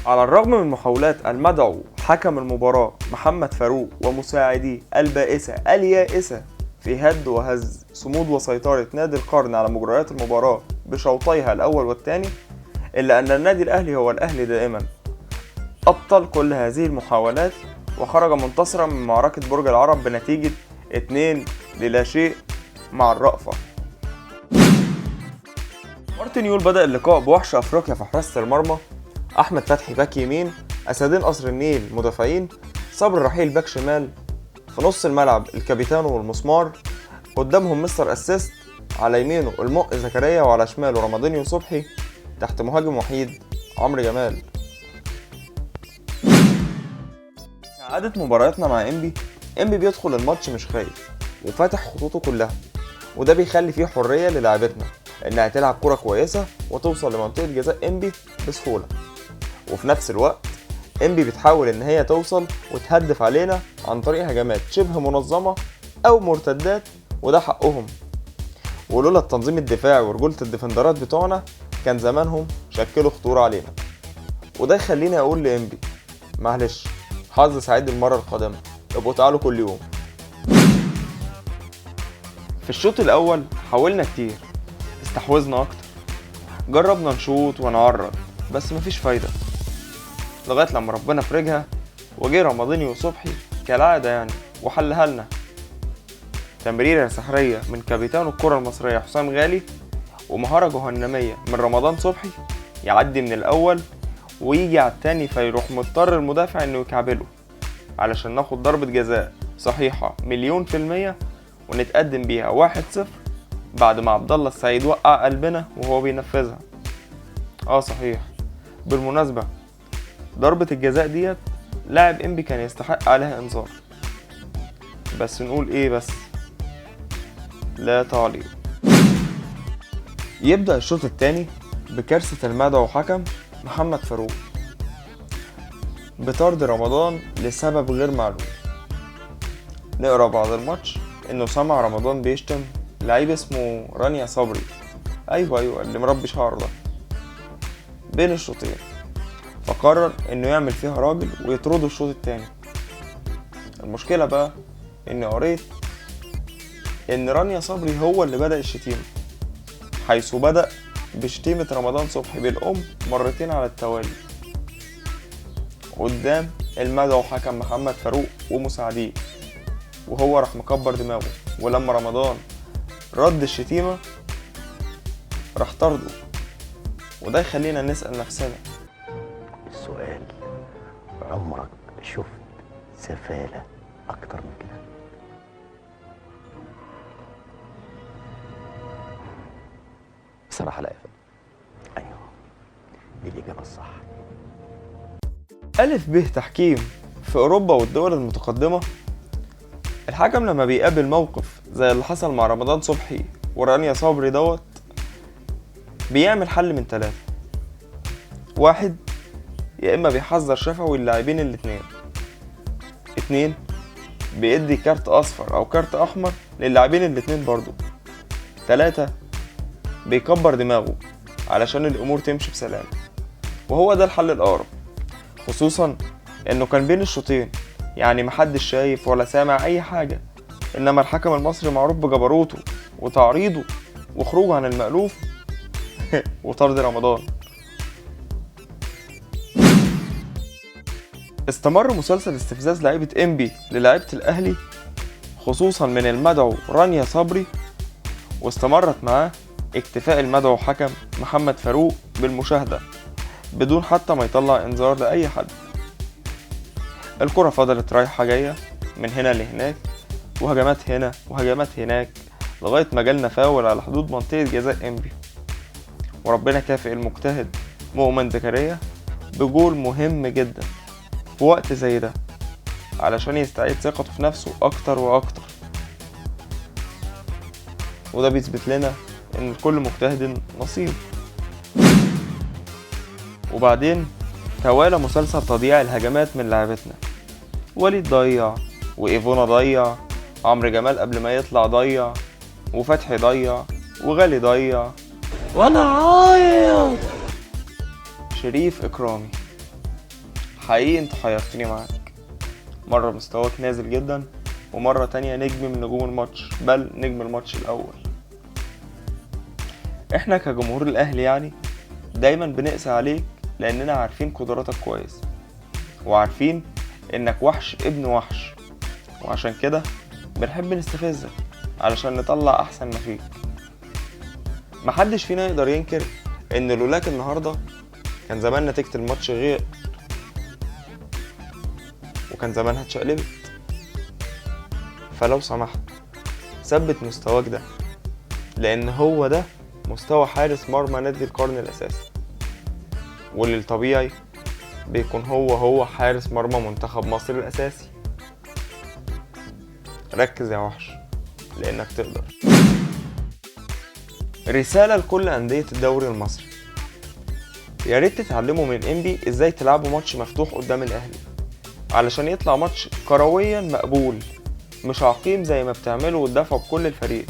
على الرغم من محاولات المدعو حكم المباراة محمد فاروق ومساعديه البائسة اليائسة في هد وهز صمود وسيطرة نادي القرن على مجريات المباراة بشوطيها الأول والثاني، إلا أن النادي الأهلي هو الأهلي دائما أبطل كل هذه المحاولات وخرج منتصرا من معركة برج العرب بنتيجة 2-0 مع الرأفة. مارتن يول بدأ اللقاء بوحش أفريقيا في حراسة المرمى، أحمد فتحي باك يمين، أسدين قصر النيل مدافعين، صبري رحيل باك شمال، في نص الملعب الكابيتانو والمسمار، قدامهم مستر أسيست، على يمينه المق زكريا وعلى شماله رمضان صبحي، تحت مهاجم وحيد عمرو جمال. كعادة مبارياتنا مع إنبي بيدخل الماتش مش خايف وفاتح خطوطه كلها، وده بيخلي فيه حرية للاعبتنا إنها تلعب كرة كويسة وتوصل لمنطقة جزاء إنبي بسهولة، وفي نفس الوقت إنبي بتحاول إن هي توصل وتهدف علينا عن طريق هجمات شبه منظمة أو مرتدات، وده حقهم، ولولا التنظيم الدفاعي ورجولة الديفندرات بتوعنا كان زمانهم شكلوا خطورة علينا. وده يخليني أقول لإنبي معلش، حظ سعيد المرة القادمة، ابقوا تعالوا كل يوم. في الشوط الأول حاولنا كتير، استحوذنا أكتر، جربنا نشوط ونعرض بس مفيش فايدة، لغاية لما ربنا فرجها وجه رمضان صبحي كالعادة يعني وحلها لنا. تمريرة سحرية من كابيتان الكرة المصرية حسام غالي، ومهارة جهنمية من رمضان صبحي يعدي من الأول ويجي على التاني، فيروح مضطر المدافع إنه يكعبله علشان ناخد ضربة جزاء صحيحة 100% ونتقدم بيها 1-0 بعد ما عبد الله السعيد وقع قلبنا وهو بينفذها. صحيح، بالمناسبة ضربة الجزاء ديت لاعب إنبي كان يستحق عليها انذار، بس نقول ايه بس، لا تعليق. يبدأ الشوط الثاني بكارثة المدعو حكم محمد فاروق بطرد رمضان لسبب غير معلوم. نقرا بعد الماتش انه سمع رمضان بيشتم لعيب اسمه رانيا صبري، ايوه اللي مربي شعر ده، بين الشوطين، فقرر انه يعمل فيها راجل ويطرده الشوط الثاني. المشكلة بقى اني قريت ان رانيا صبري هو اللي بدأ الشتيمة، حيث بدأ بشتيمة رمضان صبحي بالأم مرتين على التوالي قدام المدعو حكم محمد فاروق ومساعديه، وهو راح مكبر دماغه، ولما رمضان رد الشتيمة راح طرده. وده يخلينا نسأل نفسنا السؤال، عمرك شفت سفالة أكتر من كده؟ بصراحة لا يا فندم. أيوه، دي الإجابة الصح. ألف ب تحكيم في أوروبا والدول المتقدمة، الحكم لما بيقابل موقف زي اللي حصل مع رمضان صبحي ورانيا صبري دوت بيعمل حل من 3: 1، يا إما بيحذر شفوي اللاعبين الاتنين، 2، بيدي كارت أصفر أو كارت أحمر للاعبين الاتنين برضو، 3، بيكبر دماغه علشان الأمور تمشي بسلام. وهو ده الحل الأقرب، خصوصا إنه كان بين الشوطين يعني محدش شايف ولا سامع أي حاجة، إنما الحكم المصري معروف بجبروته وتعريضه وخروجه عن المألوف وطرد رمضان. استمر مسلسل استفزاز لعيبة إنبي للاعيبة الأهلي، خصوصا من المدعو رانيا صبري، واستمرت معاه اكتفاء المدعو حكم محمد فاروق بالمشاهدة بدون حتى ما يطلع انذار لأي حد. الكرة فضلت رايحة جاية من هنا لهناك، وهجمات هنا وهجمات هناك، لغاية ما جالنا فاول على حدود منطقة جزاء إنبي، وربنا كافئ المجتهد مؤمن زكريا بجول مهم جدا في وقت زي ده علشان يستعيد ثقته في نفسه أكتر وأكتر. وده بيثبت لنا إن لكل مجتهد نصيب. وبعدين توالى مسلسل تضييع الهجمات من لاعبتنا، وليد ضيع، وإيفونا ضيع، عمرو جمال قبل ما يطلع ضيع، وفتحي ضيع، وغالي ضيع، وأنا عايز شريف إكرامي حقيقي انت حيرتني معاك، مرة مستواك نازل جدا ومرة تانية نجم من نجوم الماتش، بل نجم الماتش الأول. احنا كجمهور الأهلي يعني دايما بنقسى عليك لأننا عارفين قدراتك كويس، وعارفين إنك وحش ابن وحش، وعشان كده بنحب نستفزك علشان نطلع أحسن ما فيك. محدش فينا يقدر ينكر إن لولاك النهاردة كان زمان نتيجة الماتش غير، وكان زمانها اتشقلبت. فلو سمحت ثبت مستواك ده، لأن هو ده مستوى حارس مرمى نادي القرن الأساسي، واللي الطبيعي بيكون هو حارس مرمى منتخب مصر الأساسي. ركز يا وحش لأنك تقدر. رسالة لكل أندية الدوري المصري، يا ريت تتعلموا من إنبي إزاي تلعبوا ماتش مفتوح قدام الأهلي علشان يطلع ماتش كرويا مقبول، مش عقيم زي ما بتعملوا وتدافعوا بكل الفريق.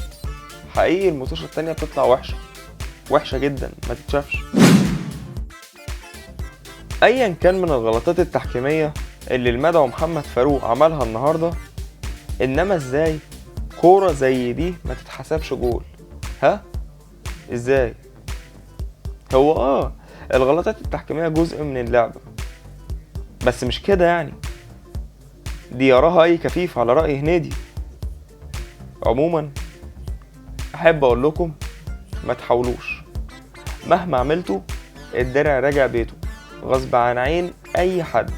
حقيقي الماتشات التانية بتطلع وحشة جدا ما تتشافش. ايا كان من الغلطات التحكيمية اللي المدعو محمد فاروق عملها النهاردة، انما ازاي كورة زي دي ما تتحسبش جول؟ ها ازاي؟ هو الغلطات التحكيمية جزء من اللعبة، بس مش كده يعني، دي يراها اي كفيف على رأي هنيدي. عموما احب اقول لكم ما تحاولوش، مهما عملتوا الدرع راجع بيته غصب عن عين اي حد.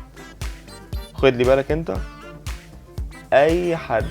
خد لي بالك انت، اي حد